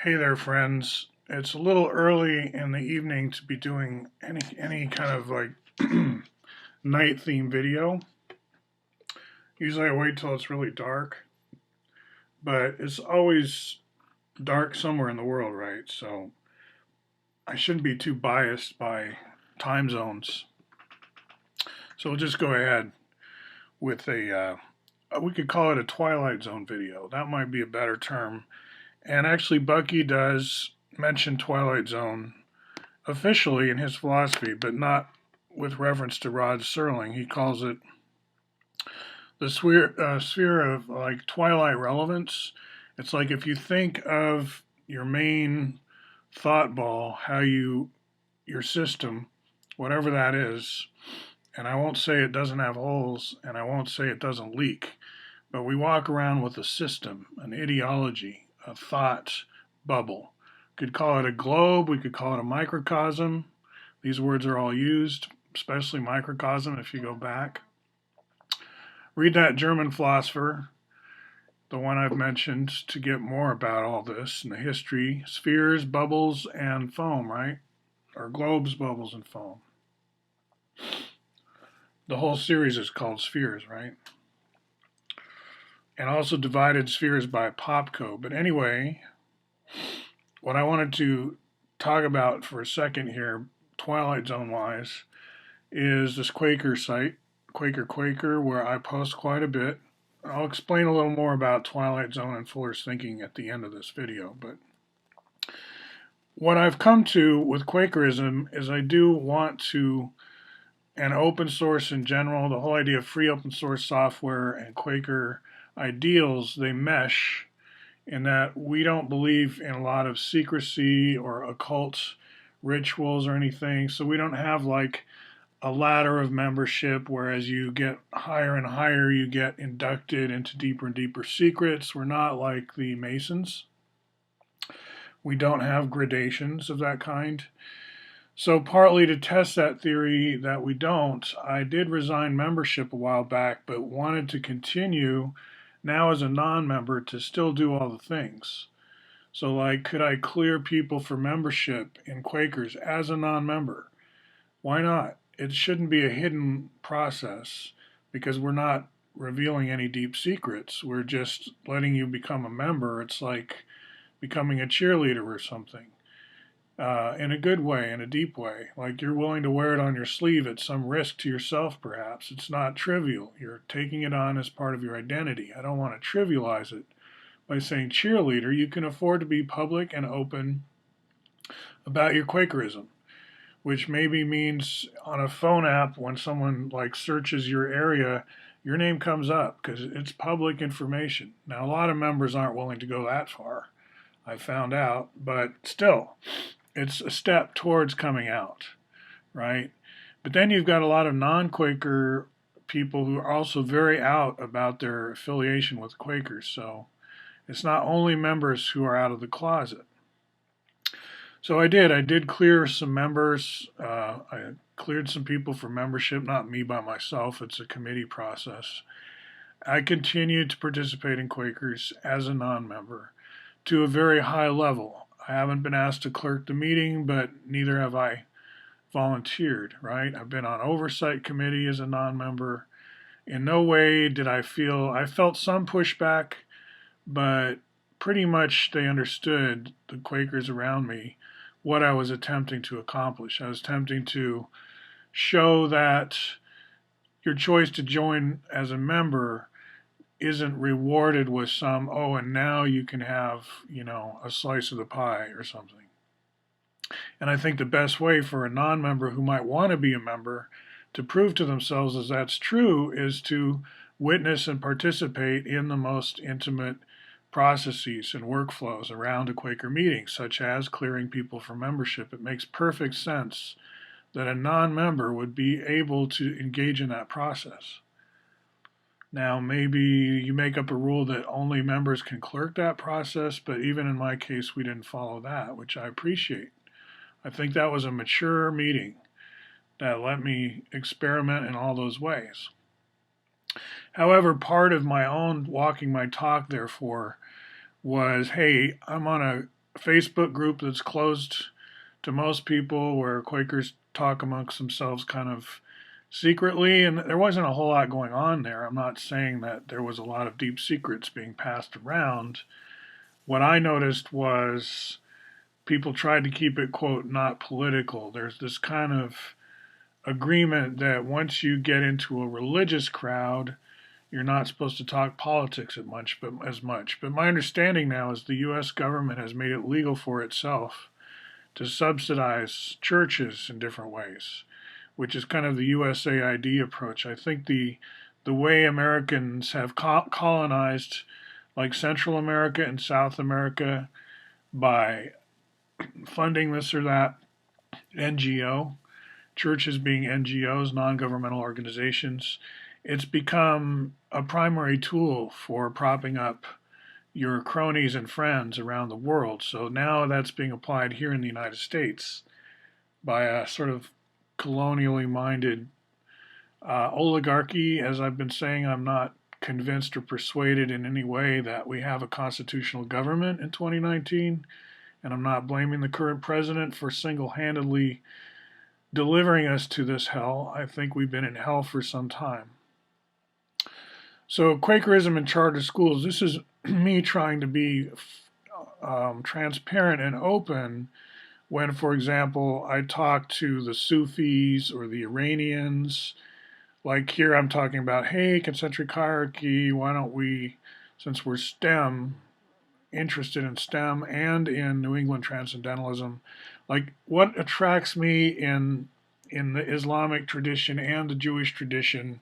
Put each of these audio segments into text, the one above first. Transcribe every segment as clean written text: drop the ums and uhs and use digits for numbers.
Hey there, friends. It's a little early in the evening to be doing any kind of like night theme video. Usually I wait till it's really dark, but it's always dark somewhere in the world, right? So I shouldn't be too biased by time zones. So we'll just go ahead with we could call it a Twilight Zone video. That might be a better term. And actually, Bucky does mention Twilight Zone officially in his philosophy, but not with reference to Rod Serling. He calls it the sphere of like twilight relevance. It's like if you think of your main thought ball, your system, whatever that is, and I won't say it doesn't have holes, and I won't say it doesn't leak, but we walk around with a system, an ideology, a thought bubble. Could call it a globe, we could call it a microcosm. These words are all used, especially microcosm if you go back. Read that German philosopher, the one I've mentioned, to get more about all this and the history. Spheres, bubbles, and foam, right? Or globes, bubbles, and foam. The whole series is called Spheres, right? And also divided spheres by Popco. But anyway, what I wanted to talk about for a second here, Twilight Zone wise, is this Quaker site, Quaker, where I post quite a bit. I'll explain a little more about Twilight Zone and Fuller's thinking at the end of this video. But what I've come to with Quakerism is I do want to, and open source in general, the whole idea of free open source software and Quaker ideals, they mesh in that we don't believe in a lot of secrecy or occult rituals or anything. So we don't have like a ladder of membership, whereas you get higher and higher, you get inducted into deeper and deeper secrets. We're not like the Masons. We don't have gradations of that kind. So partly to test that theory that we don't, I did resign membership a while back, but wanted to continue now as a non-member to still do all the things. So like, could I clear people for membership in Quakers as a non-member? Why not? It shouldn't be a hidden process because we're not revealing any deep secrets. We're just letting you become a member. It's like becoming a cheerleader or something. In a good way, in a deep way. Like you're willing to wear it on your sleeve at some risk to yourself, perhaps. It's not trivial. You're taking it on as part of your identity. I don't want to trivialize it by saying cheerleader. You can afford to be public and open about your Quakerism, which maybe means on a phone app when someone like searches your area, your name comes up because it's public information. Now, a lot of members aren't willing to go that far, I found out, but still, it's a step towards coming out, right? But then you've got a lot of non-Quaker people who are also very out about their affiliation with Quakers. So it's not only members who are out of the closet. So I did clear some members. I cleared some people for membership, not me by myself. It's a committee process. I continued to participate in Quakers as a non-member to a very high level. I haven't been asked to clerk the meeting, but neither have I volunteered, right? I've been on oversight committee as a non-member. In no way did I felt some pushback, but pretty much they understood, the Quakers around me, what I was attempting to accomplish. I was attempting to show that your choice to join as a member isn't rewarded with some, oh, and now you can have, a slice of the pie or something. And I think the best way for a non-member who might want to be a member to prove to themselves as that's true is to witness and participate in the most intimate processes and workflows around a Quaker meeting, such as clearing people for membership. It makes perfect sense that a non-member would be able to engage in that process. Now, maybe you make up a rule that only members can clerk that process, but even in my case, we didn't follow that, which I appreciate. I think that was a mature meeting that let me experiment in all those ways. However, part of my own walking my talk, therefore, was, hey, I'm on a Facebook group that's closed to most people where Quakers talk amongst themselves kind of secretly, and there wasn't a whole lot going on there. I'm not saying that there was a lot of deep secrets being passed around. What I noticed was people tried to keep it, quote, not political. There's this kind of agreement that once you get into a religious crowd, you're not supposed to talk politics as much. But my understanding now is the U.S. government has made it legal for itself to subsidize churches in different ways, which is kind of the USAID approach. I think the way Americans have colonized like Central America and South America by funding this or that NGO, churches being NGOs, non-governmental organizations, it's become a primary tool for propping up your cronies and friends around the world. So now that's being applied here in the United States by a sort of colonially minded oligarchy. As I've been saying, I'm not convinced or persuaded in any way that we have a constitutional government in 2019, and I'm not blaming the current president for single-handedly delivering us to this hell. I think we've been in hell for some time. So Quakerism in charter schools, this is me trying to be transparent and open when, for example, I talk to the Sufis or the Iranians. Like here I'm talking about, hey, concentric hierarchy, why don't we, since we're interested in STEM and in New England Transcendentalism, like what attracts me in the Islamic tradition and the Jewish tradition,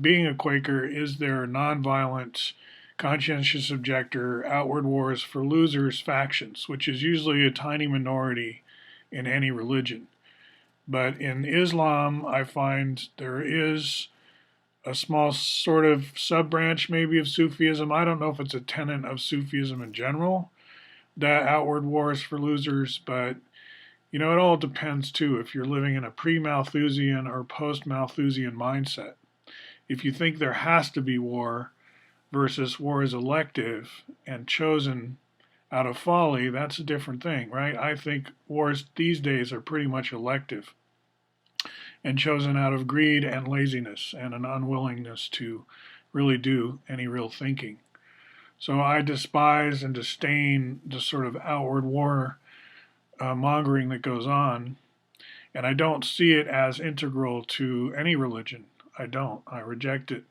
being a Quaker, is their nonviolent, conscientious objector, outward wars for losers factions, which is usually a tiny minority in any religion. But in Islam, I find there is a small sort of sub-branch maybe of Sufism. I don't know if it's a tenet of Sufism in general, that outward wars for losers, but it all depends too if you're living in a pre-Malthusian or post-Malthusian mindset. If you think there has to be war versus war is elective and chosen out of folly, that's a different thing, right? I think wars these days are pretty much elective and chosen out of greed and laziness and an unwillingness to really do any real thinking. So I despise and disdain the sort of outward war mongering that goes on, and I don't see it as integral to any religion. I don't. I reject it.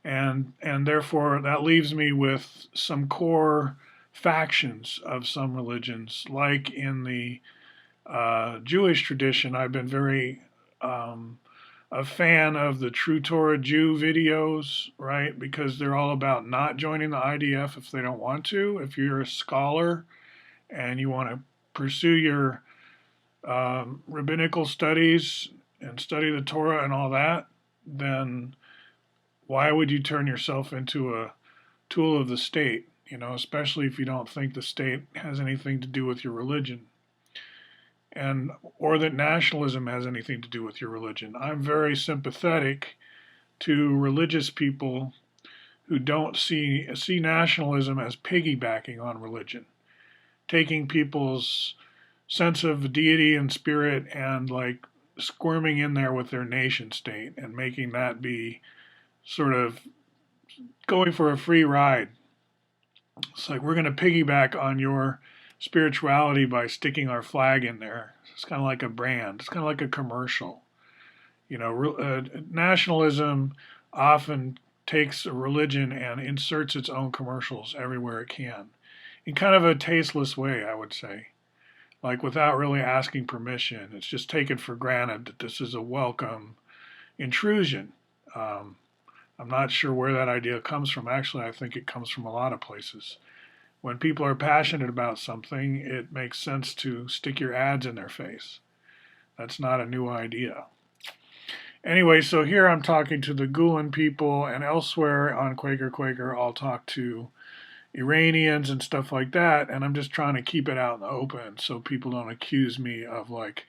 And therefore that leaves me with some core factions of some religions. Like in the Jewish tradition, I've been very a fan of the True Torah Jew videos, right? Because they're all about not joining the IDF if they don't want to. If you're a scholar and you want to pursue your rabbinical studies and study the Torah and all that, then why would you turn yourself into a tool of the state, especially if you don't think the state has anything to do with your religion, and or that nationalism has anything to do with your religion. I'm very sympathetic to religious people who don't see nationalism as piggybacking on religion, taking people's sense of deity and spirit and like squirming in there with their nation state and making that be sort of going for a free ride. It's like we're going to piggyback on your spirituality by sticking our flag in there. It's kind of like a brand. It's kind of like a commercial. Nationalism often takes a religion and inserts its own commercials everywhere it can, in kind of a tasteless way, I would say. Like without really asking permission. It's just taken for granted that this is a welcome intrusion. I'm not sure where that idea comes from. Actually, I think it comes from a lot of places. When people are passionate about something, it makes sense to stick your ads in their face. That's not a new idea. Anyway, so here I'm talking to the Gulen people, and elsewhere on Quaker, I'll talk to Iranians and stuff like that, and I'm just trying to keep it out in the open so people don't accuse me of like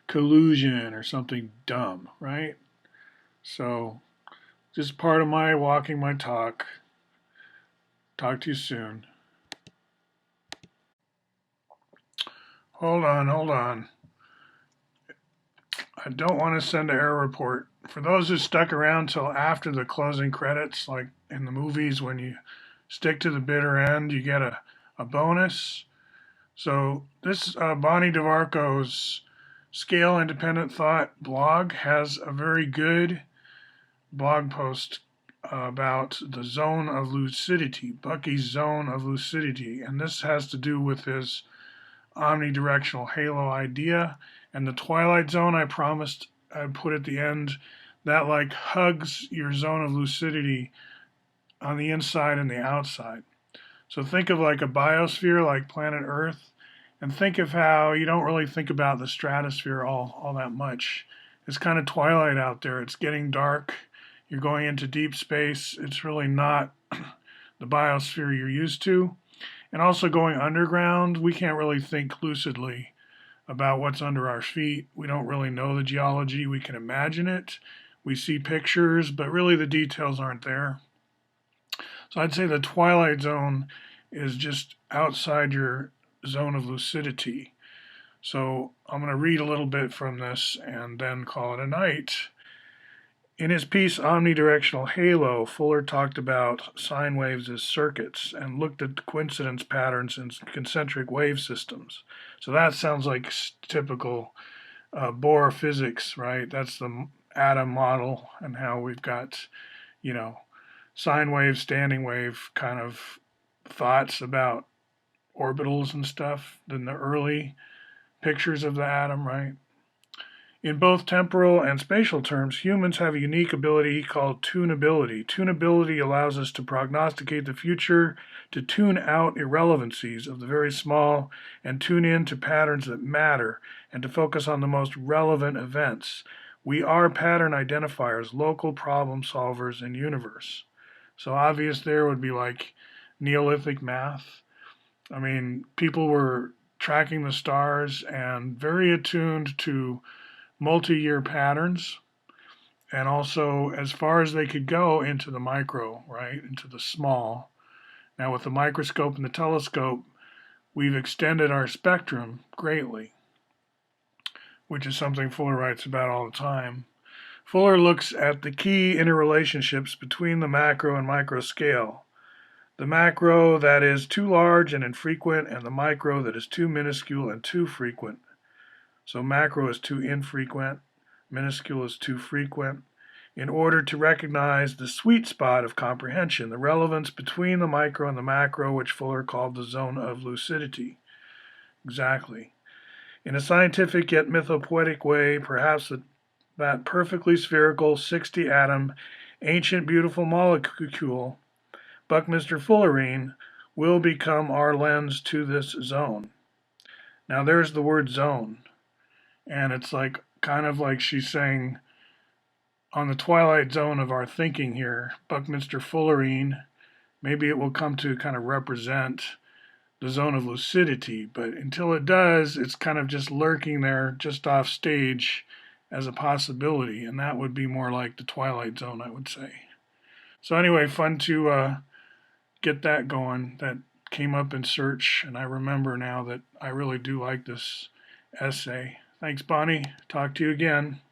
collusion or something dumb, right? So, just part of my walking my talk. Talk to you soon. Hold on, hold on. I don't want to send an error report. For those who stuck around till after the closing credits, like in the movies, when you stick to the bitter end, you get a bonus. So this Bonnie DeVarco's Scale Independent Thought blog has a very good blog post about the zone of lucidity, Bucky's zone of lucidity. And this has to do with his omnidirectional halo idea. And the Twilight Zone, I promised I'd put at the end, that like hugs your zone of lucidity on the inside and the outside. So think of like a biosphere like planet Earth, and think of how you don't really think about the stratosphere all that much. It's kind of twilight out there. It's getting dark. You're going into deep space. It's really not the biosphere you're used to. And also going underground, we can't really think lucidly about what's under our feet. We don't really know the geology. We can imagine it. We see pictures, but really the details aren't there. So I'd say the Twilight Zone is just outside your zone of lucidity. So I'm going to read a little bit from this and then call it a night. In his piece Omnidirectional Halo, Fuller talked about sine waves as circuits and looked at coincidence patterns in concentric wave systems. So that sounds like typical Bohr physics, right? That's the atom model and how we've got, you know, sine wave, standing wave kind of thoughts about orbitals and stuff than the early pictures of the atom, right? In both temporal and spatial terms, humans have a unique ability called tunability. Tunability allows us to prognosticate the future, to tune out irrelevancies of the very small, and tune in to patterns that matter, and to focus on the most relevant events. We are pattern identifiers, local problem solvers in universe. So obvious there would be like Neolithic math. I mean, people were tracking the stars and very attuned to multi-year patterns, and also as far as they could go into the micro, right, into the small. Now with the microscope and the telescope, we've extended our spectrum greatly, which is something Fuller writes about all the time. Fuller looks at the key interrelationships between the macro and micro scale. The macro that is too large and infrequent, and the micro that is too minuscule and too frequent. So macro is too infrequent, minuscule is too frequent, in order to recognize the sweet spot of comprehension, the relevance between the micro and the macro, which Fuller called the zone of lucidity. Exactly. In a scientific yet mythopoetic way, perhaps that perfectly spherical 60-atom, ancient beautiful molecule, Buckminster Fullerene, will become our lens to this zone. Now there's the word zone. And it's like kind of like she's saying on the twilight zone of our thinking here, Buckminster Fullerene, maybe it will come to kind of represent the zone of lucidity, but until it does, it's kind of just lurking there just off stage as a possibility, and that would be more like the twilight zone, I would say. So anyway, fun to get that going. That came up in search, and I remember now that I really do like this essay. Thanks, Bonnie. Talk to you again.